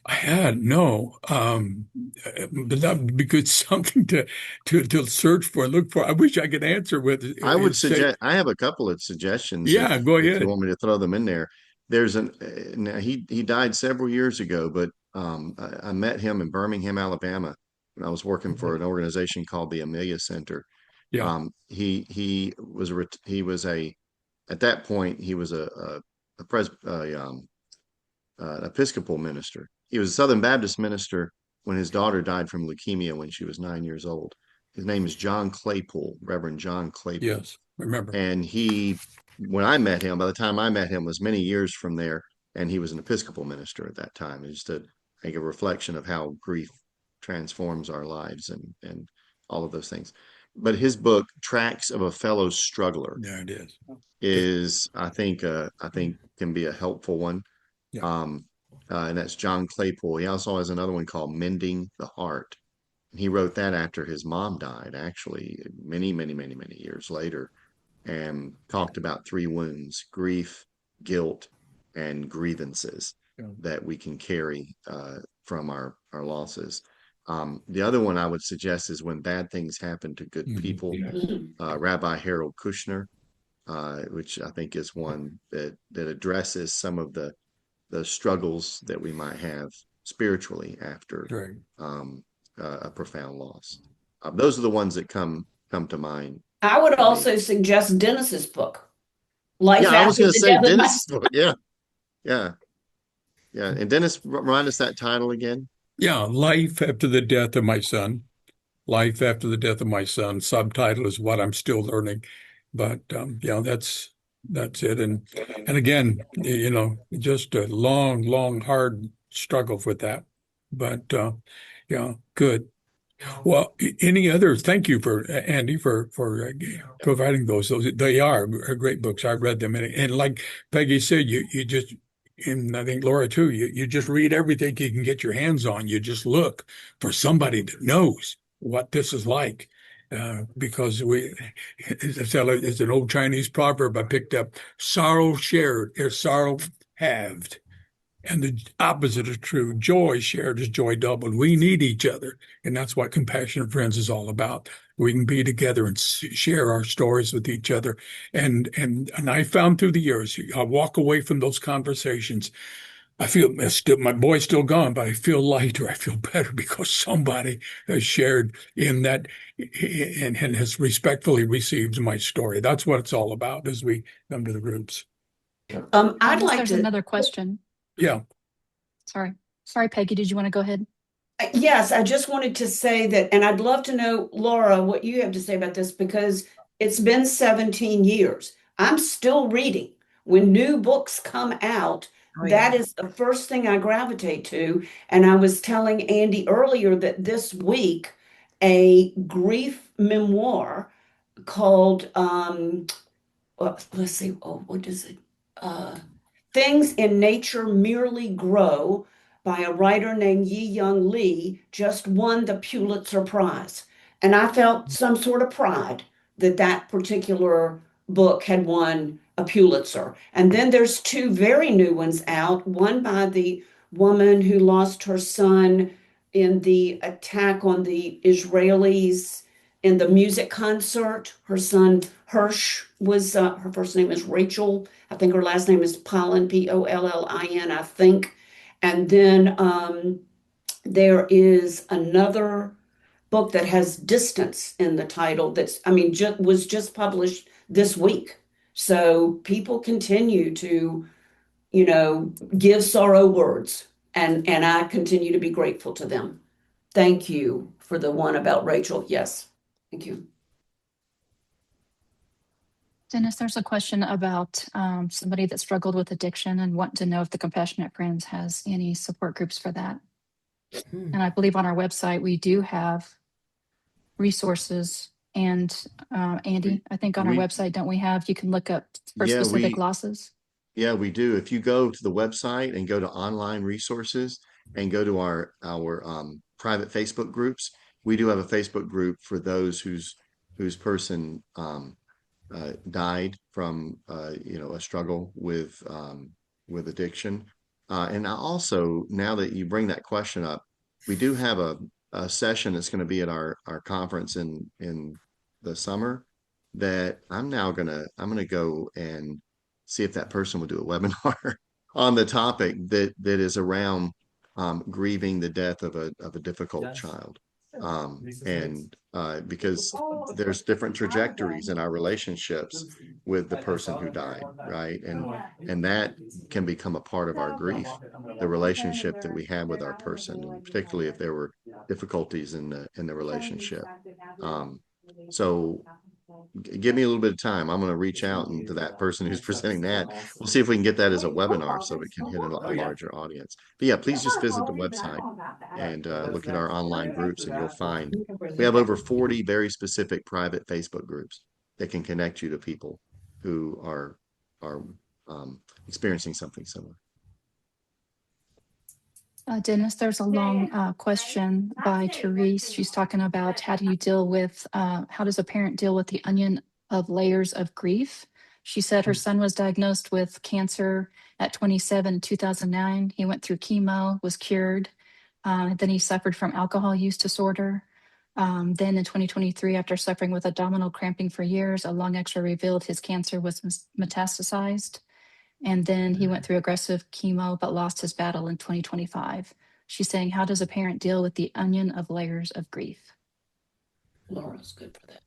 head, no. But that would be good something to search for, look for. I wish I could answer with I would say, suggest, I have a couple of suggestions yeah, go if you ahead. want me to throw them in there. There's now he died several years ago, but I met him in Birmingham, Alabama, when I was working for an organization called the Amelia Center. Yeah, He was a at that point he was a pres an Episcopal minister. He was a Southern Baptist minister when his daughter died from leukemia when she was 9 years old. His name is John Claypool, Reverend John Claypool. yes, remember. And when I met him, by the time I met him, was many years from there, and he was an Episcopal minister at that time. It's just a reflection of how grief transforms our lives and all of those things. But his book, Tracks of a Fellow Struggler, There it is. is I think can be a helpful one. Yeah, Um, and that's John Claypool. He also has another one called Mending the Heart. And he wrote that after his mom died, actually, many years later, and talked about three wounds: grief, guilt, and grievances yeah. that we can carry from our losses. The other one I would suggest is When Bad Things Happen to Good Mhm. People, Yes. Rabbi Harold Kushner, which I think is one that addresses some of the struggles that we might have spiritually after Right. a profound loss. Those are the ones that come to mind I would for me. also suggest Dennis's book, Life Yeah, I was After going to the say Death of My. Dennis' book. Yeah, yeah, yeah. And Dennis, remind us that title again. Yeah, Life After the Death of My Son. Life After the Death of My Son. Subtitle is What I'm Still Learning. But yeah, that's it. And again, just a long, hard struggle with that. But yeah, good. Well, any others? Thank you for Andy for providing those. They are great books. I read them, and like Peggy said, you just, and I think Laura too. You just read everything you can get your hands on. You just look for somebody that knows what this is like, because it's an old Chinese proverb I picked up: "Sorrow shared is sorrow halved." And the opposite is true. Joy shared is joy doubled. We need each other. And that's what Compassionate Friends is all about. We can be together and share our stories with each other. And I found through the years, I walk away from those conversations. I feel my boy's still gone, but I feel lighter. I feel better because somebody has shared in that and has respectfully received my story. That's what it's all about as we come to the groups. I'd like There's to. another question. Yeah. Sorry, Peggy, did you want to go ahead? Yes, I just wanted to say that, and I'd love to know, Laura, what you have to say about this because it's been 17 years. I'm still reading. When new books come out, Oh, that yeah. is the first thing I gravitate to. And I was telling Andy earlier that this week, a grief memoir called, let's see, oh, what is it? Things in Nature Merely Grow by a writer named Yi Young Lee just won the Pulitzer Prize. And I felt some sort of pride that that particular book had won a Pulitzer. And then there's two very new ones out, one by the woman who lost her son in the attack on the Israelis in the music concert. Her son Hirsch was, her first name is Rachel. I think her last name is Pollin, Pollin, I think. And then there is another book that has distance in the title that's, I mean, was just published this week. So people continue to, give sorrow words, and I continue to be grateful to them. Thank you for the one about Rachel. Yes. Thank you. Dennis, there's a question about somebody that struggled with addiction and want to know if the Compassionate Friends has any support groups for that. And I believe on our website, we do have resources. And Andy, I think on our website, don't we have, you can look up for specific losses? Yeah, we do. If you go to the website and go to online resources and go to our private Facebook groups, we do have a Facebook group for those whose person died from a struggle with addiction. And I also, now that you bring that question up, we do have a session that's going to be at our conference in the summer that I'm gonna go and see if that person will do a webinar on the topic that is around grieving the death of a difficult child. And because there's different trajectories in our relationships with the person who died, right? And that can become a part of our grief, the relationship that we have with our person, and particularly if there were difficulties in the relationship. So give me a little bit of time. I'm going to reach out to that person who's presenting that. We'll see if we can get that as a webinar so it can hit a larger audience. But yeah, please just visit the website and look at our online groups, and you'll find we have over 40 very specific private Facebook groups that can connect you to people who are experiencing something similar. Dennis, there's a long question by Therese. She's talking about how does a parent deal with the onion of layers of grief? She said her son was diagnosed with cancer at 27 in 2009. He went through chemo, was cured. Then he suffered from alcohol use disorder. Then in 2023, after suffering with abdominal cramping for years, a lung x-ray revealed his cancer was metastasized. And then he went through aggressive chemo, but lost his battle in 2025. She's saying, how does a parent deal with the onion of layers of grief? Laura's good for that.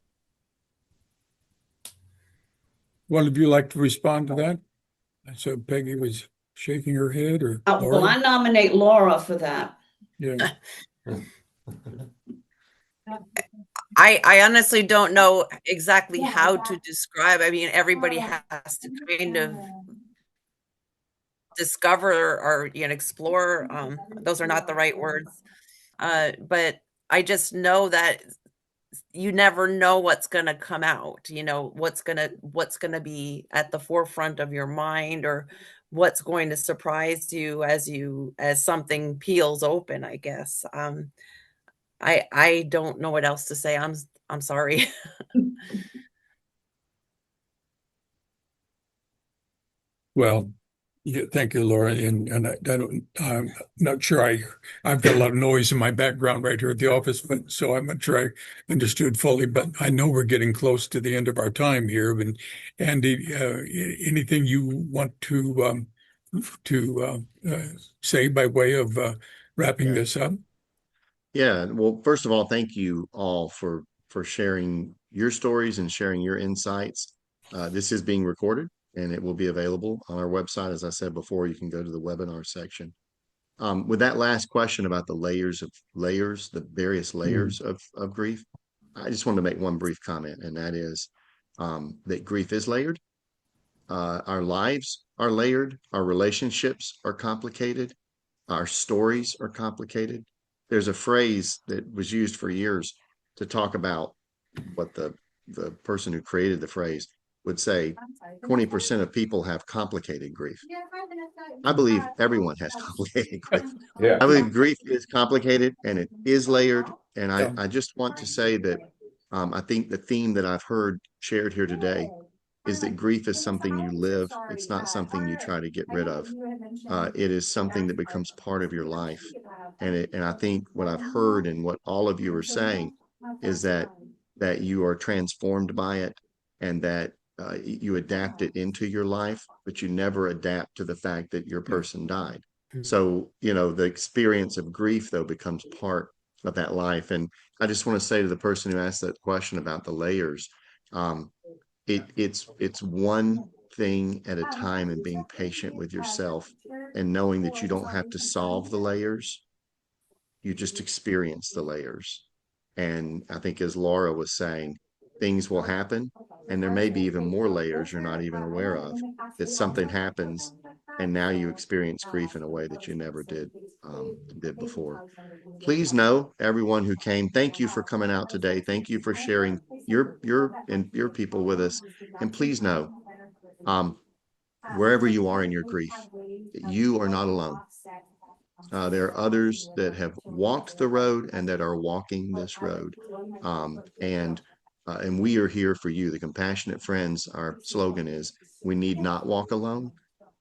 One of you like to respond to that? So Peggy was shaking her head, or Well, I nominate Laura for that. Yeah. I honestly don't know exactly how to describe. I mean, everybody has to kind of discover or explore. Those are not the right words. But I just know that you never know what's going to come out, what's going to be at the forefront of your mind, or what's going to surprise you as something peels open, I guess. I don't know what else to say. I'm sorry. Well, yeah, thank you, Laura. And I'm not sure I've got a lot of noise in my background right here at the office, but so I'm not sure I understood fully. But I know we're getting close to the end of our time here. And Andy, anything you want to say by way of wrapping this up? Yeah. Well, first of all, thank you all for sharing your stories and sharing your insights. This is being recorded, and it will be available on our website. As I said before, you can go to the webinar section. With that last question about the various layers of grief, I just wanted to make one brief comment, and that is that grief is layered. Our lives are layered. Our relationships are complicated. Our stories are complicated. There's a phrase that was used for years to talk about what the person who created the phrase would say. 20% of people have complicated grief. I believe everyone has complicated grief. Yeah. I believe grief is complicated, and it is layered, And Yeah. I just want to say that I think the theme that I've heard shared here today is that grief is something you live. It's not something you try to get rid of. It is something that becomes part of your life. And I think what I've heard and what all of you are saying is that you are transformed by it, and that you adapt it into your life, but you never adapt to the fact that your person died. So, the experience of grief, though, becomes part of that life. And I just want to say to the person who asked that question about the layers, um, it's one thing at a time, and being patient with yourself and knowing that you don't have to solve the layers. You just experience the layers. And I think, as Laura was saying, things will happen, and there may be even more layers you're not even aware of, that something happens and now you experience grief in a way that you never did before. Please know, everyone who came, thank you for coming out today. Thank you for sharing your people with us. And please know, wherever you are in your grief, you are not alone. There are others that have walked the road and that are walking this road. And we are here for you. The Compassionate Friends, our slogan is, we need not walk alone.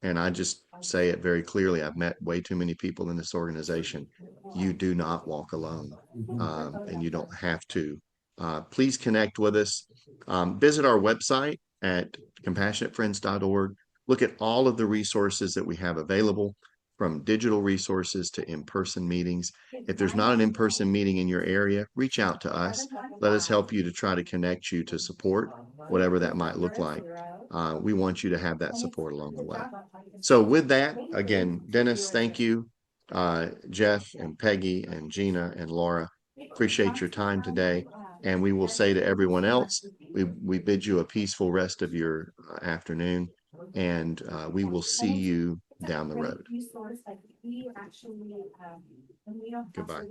And I just say it very clearly. I've met way too many people in this organization. You do not walk alone, and you don't have to. Please connect with us. Visit our website at compassionatefriends.org. Look at all of the resources that we have available, from digital resources to in-person meetings. If there's not an in-person meeting in your area, reach out to us. Let us help you to try to connect you to support, whatever that might look like. We want you to have that support along the way. So with that, again, Dennis, thank you. Jeff and Peggy and Gina and Laura, appreciate your time today. And we will say to everyone else, we bid you a peaceful rest of your afternoon, and we will see you down the road. Goodbye.